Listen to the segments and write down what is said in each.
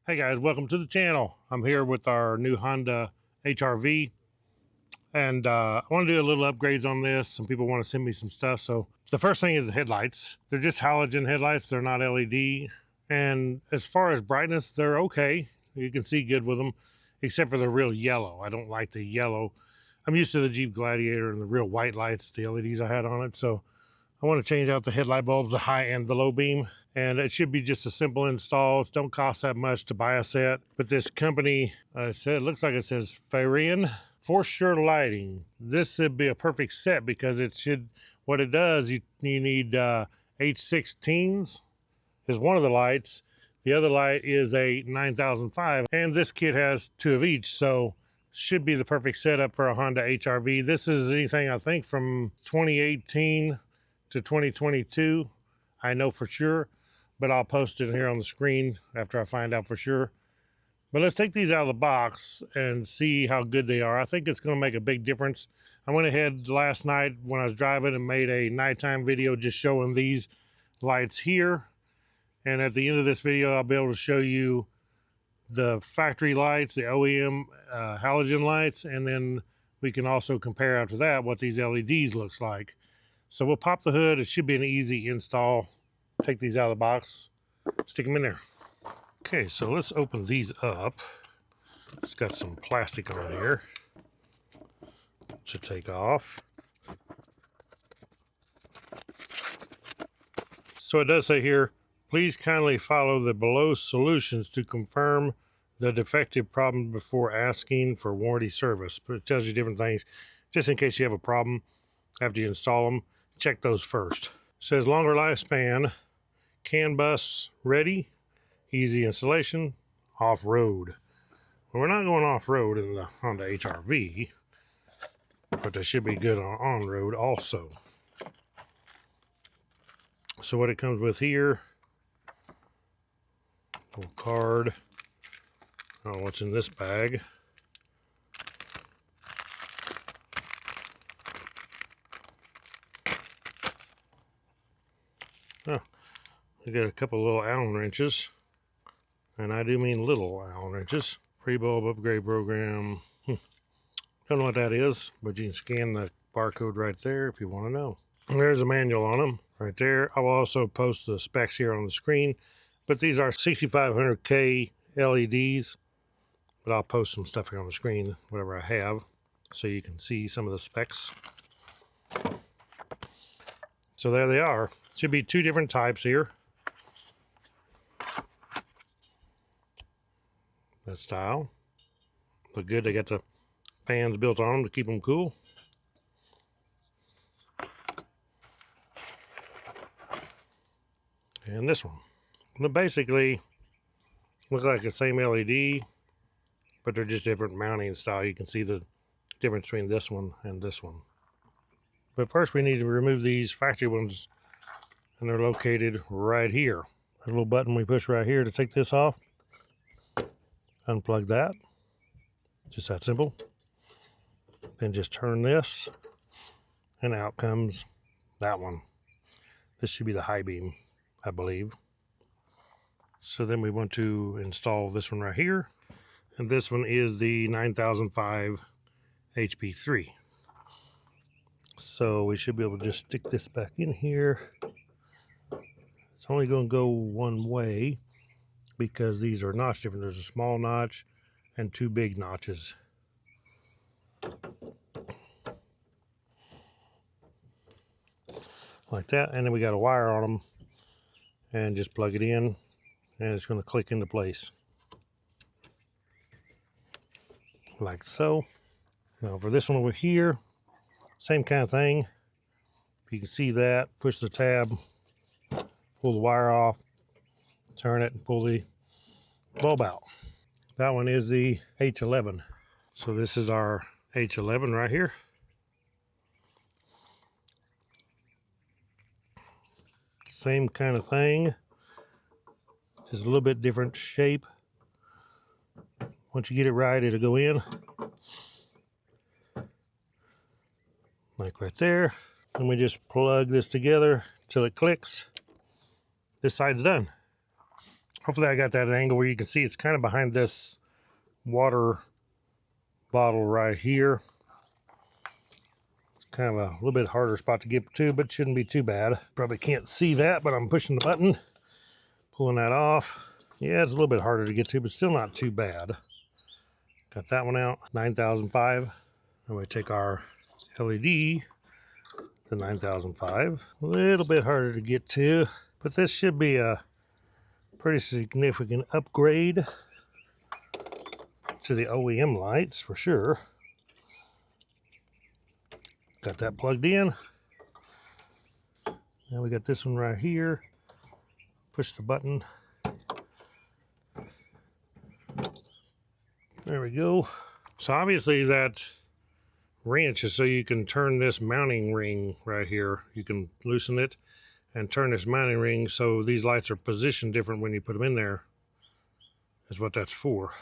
Hey guys, welcome to the channel. I'm here with our new Honda HR-V, and I want to do a little upgrades on this. Some people want to send me some stuff. So the first thing is the headlights. They're just halogen headlights. They're not LED. And as far as brightness, they're okay. You can see good with them, except for the real yellow. I don't like the yellow. I'm used to the Jeep Gladiator and the real white lights, the LEDs I had on it. So I want to change out the headlight bulbs, the high and the low beam, and it should be just a simple install. It don't cost that much to buy a set. But this company, it looks like it says FAHREN, For Sure Lighting. This would be a perfect set because it should, what it does, you need H16s is one of the lights. The other light is a 9005, and this kit has two of each, so should be the perfect setup for a Honda HR-V. This is anything, I think, from 2018 to 2022. I know for sure, but I'll post it here on the screen after I find out for sure. But let's take these out of the box and see how good they are. I think it's going to make a big difference. I went ahead last night when I was driving and made a nighttime video just showing these lights here. And at the end of this video, I'll be able to show you the factory lights, the OEM halogen lights, and then we can also compare after that what these LEDs looks like. So we'll pop the hood. It should be an easy install. Take these out of the box, stick them in there. Okay, so let's open these up. It's got some plastic on here to take off. So it does say here, please kindly follow the below solutions to confirm the defective problem before asking for warranty service. But it tells you different things, just in case you have a problem after you install them. Check those first. It says longer lifespan, CAN bus ready, easy installation, off-road. Well, we're not going off-road in the Honda HR-V, but they should be good on-road also. So what it comes with here, little card. I don't know what's in this bag. Oh, we got a couple of little Allen wrenches, and I do mean little Allen wrenches. Pre-bulb upgrade program. Don't know what that is, but you can scan the barcode right there if you want to know. And there's a manual on them right there. I will also post the specs here on the screen, but these are 6500K LEDs, but I'll post some stuff here on the screen, whatever I have, so you can see some of the specs. So there they are. Should be two different types here. That style. Look good. They got the fans built on them to keep them cool. And this one. They basically look like the same LED, but they're just different mounting style. You can see the difference between this one and this one. But first we need to remove these factory ones, and they're located right here. A little button we push right here to take this off. Unplug that. Just that simple. Then just turn this, and out comes that one. This should be the high beam, I believe. So then we want to install this one right here, and this one is the 9005 HP3. So we should be able to just stick this back in here. It's only going to go one way because these are notch different. There's a small notch and two big notches. Like that, and then we got a wire on them, and just plug it in, and it's going to click into place like so. Now for this one over here, same kind of thing. If you can see that, push the tab, pull the wire off, turn it, and pull the bulb out. That one is the H11. So this is our H11 right here. Same kind of thing, just a little bit different shape. Once you get it right, it'll go in. Like right there. And we just plug this together till it clicks. This side's done. Hopefully I got that angle where you can see it's kind of behind this water bottle right here. It's kind of a little bit harder spot to get to, but shouldn't be too bad. Probably can't see that, but I'm pushing the button, pulling that off. Yeah, it's a little bit harder to get to, but still not too bad. Got that one out, 9005. And we take our LED, the 9005. A little bit harder to get to, but this should be a pretty significant upgrade to the OEM lights for sure. Got that plugged in. Now we got this one right here. Push the button. There we go. So obviously that wrench is so you can turn this mounting ring right here. You can loosen it and turn this mounting ring so these lights are positioned different when you put them in there, is what that's for.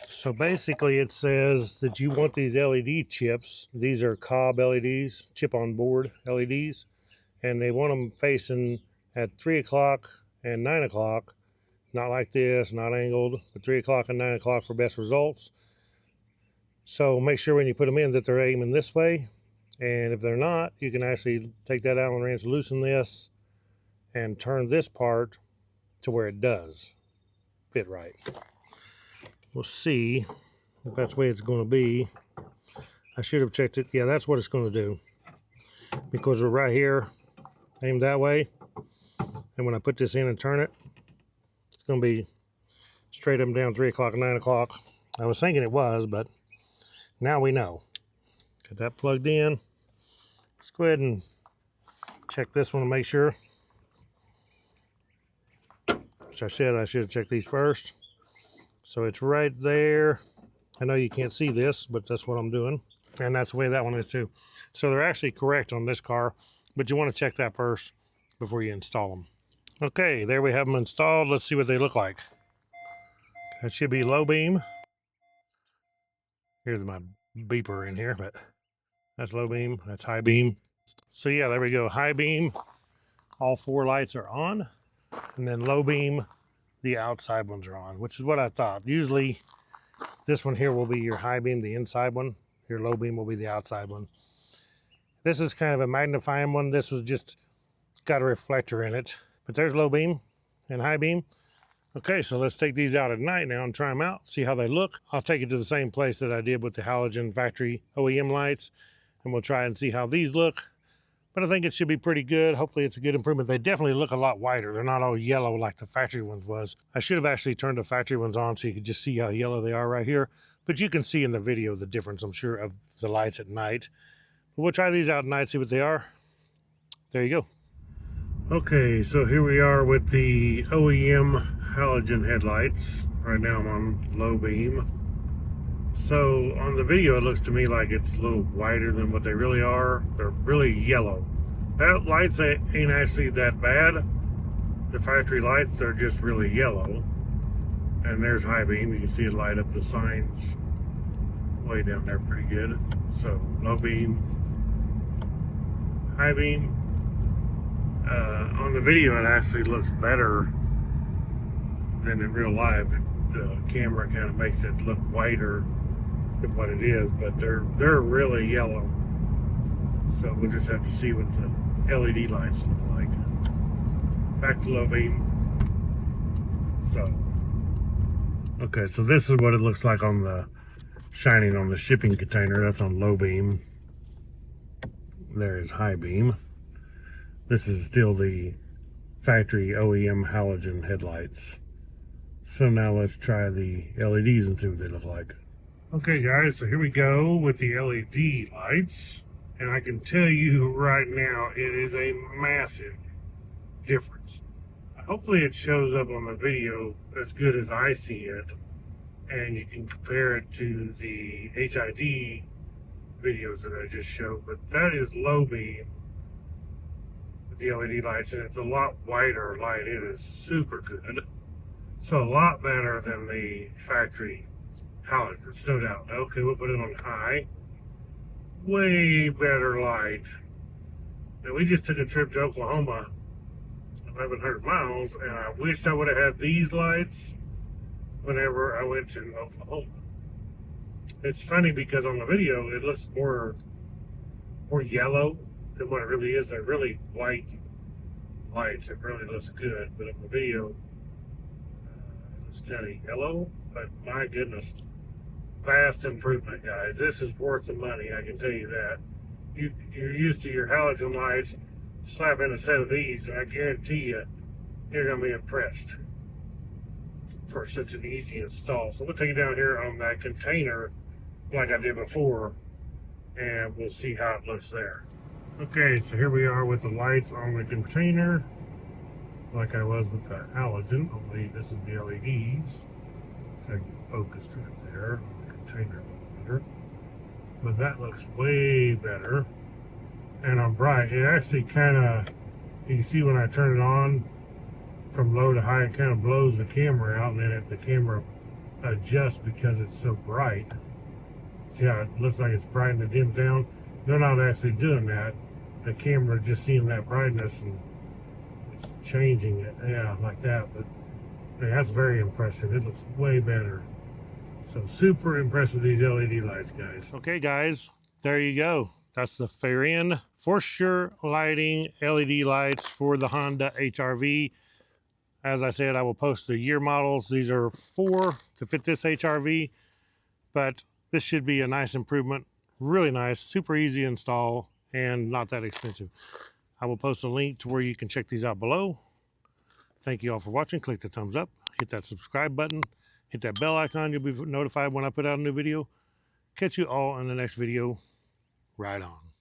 So basically it says that you want these LED chips. These are cob LEDs, chip on board LEDs, and they want them facing at 3 o'clock and 9 o'clock. Not like this, not angled, but 3 o'clock and 9 o'clock for best results. So make sure when you put them in that they're aiming this way. And if they're not, you can actually take that Allen wrench, loosen this, and turn this part to where it does fit right. We'll see if that's the way it's going to be. I should have checked it. Yeah, that's what it's going to do. Because we're right here, aimed that way. And when I put this in and turn it, it's going to be straight up and down 3 o'clock and 9 o'clock. I was thinking it was, but now we know. Got that plugged in. Let's go ahead and check this one to make sure. Which I said I should have checked these first. So it's right there. I know you can't see this, but that's what I'm doing. And that's the way that one is too. So they're actually correct on this car, but you want to check that first before you install them. Okay, there we have them installed. Let's see what they look like. That should be low beam. Here's my beeper in here, but that's low beam, that's high beam. So yeah, there we go, high beam. All 4 lights are on. And then low beam, the outside ones are on, which is what I thought. Usually this one here will be your high beam, the inside one. Your low beam will be the outside one. This is kind of a magnifying one. This was just got a reflector in it. But there's low beam and high beam. Okay, so let's take these out at night now and try them out, see how they look. I'll take it to the same place that I did with the halogen factory OEM lights, and we'll try and see how these look. But I think it should be pretty good. Hopefully it's a good improvement. They definitely look a lot whiter. They're not all yellow like the factory ones was. I should have actually turned the factory ones on so you could just see how yellow they are right here. But you can see in the video the difference, I'm sure, of the lights at night. But we'll try these out at night, see what they are. There you go. Okay, so here we are with the OEM halogen headlights. Right now I'm on low beam. So on the video it looks to me like it's a little whiter than what they really are. They're really yellow. That lights ain't actually that bad. The factory lights, they're just really yellow. And there's high beam. You can see it light up the signs way down there pretty good. So low beam, high beam. On the video it actually looks better than in real life. The camera kind of makes it look whiter than what it is, but they're really yellow. So we'll just have to see what the LED lights look like. Back to low beam. So, okay, so this is what it looks like on the shining on the shipping container. That's on low beam. There is high beam. This is still the factory OEM halogen headlights. So now let's try the LEDs and see what they look like. Okay guys, so here we go with the LED lights. And I can tell you right now, it is a massive difference. Hopefully it shows up on the video as good as I see it. And you can compare it to the HID videos that I just showed. But that is low beam with the LED lights, and it's a lot whiter light. It is super good. So a lot better than the factory halogens, no doubt. Okay, we'll put it on high. Way better light. Now we just took a trip to Oklahoma 1,100 miles, and I wished I would have had these lights whenever I went to Oklahoma. It's funny because on the video it looks more yellow than what it really is. They're really white lights. It really looks good, but on the video it's kind of yellow. But my goodness, vast improvement, guys. This is worth the money, I can tell you that. You're used to your halogen lights, slap in a set of these, and I guarantee you, you're going to be impressed for such an easy install. So we'll take you down here on that container like I did before, and we'll see how it looks there. Okay, so here we are with the lights on the container, like I was with the halogen, only this is the LEDs. So I can focus right there on the container a little better. But that looks way better. And on bright, it actually kind of, you can see when I turn it on from low to high, it kind of blows the camera out, and then if the camera adjusts because it's so bright, see how it looks like it's bright and it dims down? They're not actually doing that. The camera just seeing that brightness and it's changing it, yeah, like that. But man, that's very impressive. It looks way better. So super impressed with these LED lights, guys. Okay, guys, there you go. That's the FAHREN For Sure Lighting LED lights for the Honda HR-V. As I said, I will post the year models. These are 4 to fit this HR-V, but this should be a nice improvement. Really nice, super easy to install, and not that expensive. I will post a link to where you can check these out below. Thank you all for watching. Click the thumbs up, hit that subscribe button, hit that bell icon. You'll be notified when I put out a new video. Catch you all in the next video. Right on.